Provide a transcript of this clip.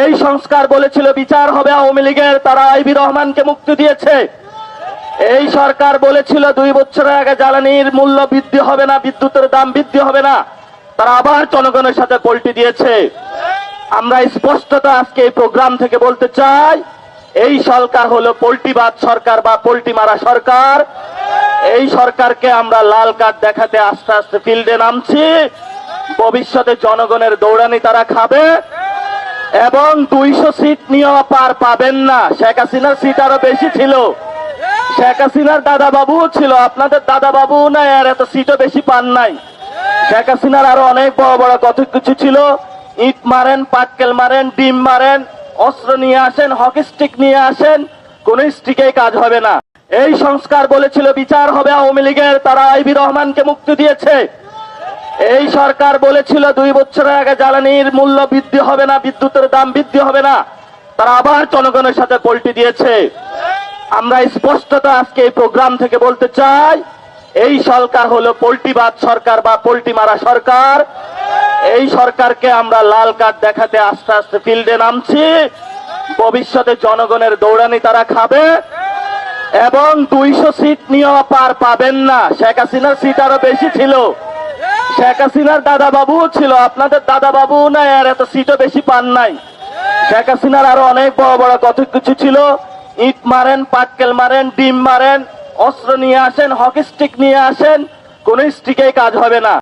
এই সংস্কার বলেছিল বিচার হবে আওয়ামী লীগের, তারা আইবি রহমানকে মুক্তি দিয়েছে। এই সরকার বলেছিল 2 বছর আগে জ্বালানির মূল্য বৃদ্ধি হবে না, বিদ্যুতের দাম বৃদ্ধি হবে না, তারা আবার জনগণের সাথে পল্টি দিয়েছে। আমরা স্পষ্টতা আজকে এই প্রোগ্রাম থেকে বলতে চাই, এই সরকার হলো পল্টিবাদ সরকার বা পল্টি মারা সরকার। এই সরকারকে আমরা লাল কার্ড দেখাতে আস্তে আস্তে ফিল্ডে নামছি। ভবিষ্যতে জনগণের দৌড়ানি তারা খাবে এবং 200 সিট নিয়েও পার পাবেন না। শেখ হাসিনার সিট আরো বেশি ছিল, শেখ হাসিনার দাদা বাবু ছিল, আপনাদের দাদা বাবু নাই আর এত সিটও বেশি পান নাই। শেখ হাসিনার আরো অনেক বড় বড় কত কিছু ছিল, ইট মারেন, পাটকেল মারেন, ডিম মারেন, অস্ত্র নিয়ে আসেন, হকি স্টিক নিয়ে আসেন, কোন স্টিকেই কাজ হবে না। এই সংস্কার বলেছিল বিচার হবে আওয়ামী লীগের, তারা আইবি রহমানকে মুক্তি দিয়েছে। এই সরকার বলেছিল 2 বছর আগে জ্বালানির মূল্য বৃদ্ধি হবে না, বিদ্যুতের দাম বৃদ্ধি হবে না, তারা আবার জনগণের সাথে পল্টি দিয়েছে। আমরা স্পষ্টতা আজকে এই প্রোগ্রাম থেকে বলতে চাই, এই সরকার হলো পল্টিবাদ সরকার বা পল্টি মারা সরকার। এই সরকারকে আমরা লাল কার্ড দেখাতে আস্তে আস্তে ফিল্ডে নামছি। ভবিষ্যতে জনগণের দৌড়ানি তারা খাবে এবং 200 সিট নিয়েও পার পাবেন না। শেখ হাসিনার সিট আরো বেশি ছিল, শেখ হাসিনার দাদা বাবু ছিল, আপনাদের দাদা বাবু নাই আর এত সিটও বেশি পান নাই। শেখ হাসিনার আরো অনেক বড় বড় কত কিছু ছিল, ইট মারেন, পাটকেল মারেন, ডিম মারেন, অস্ত্র নিয়ে আসেন, হকি স্টিক নিয়ে আসেন, কোন স্টিকেই কাজ হবে না।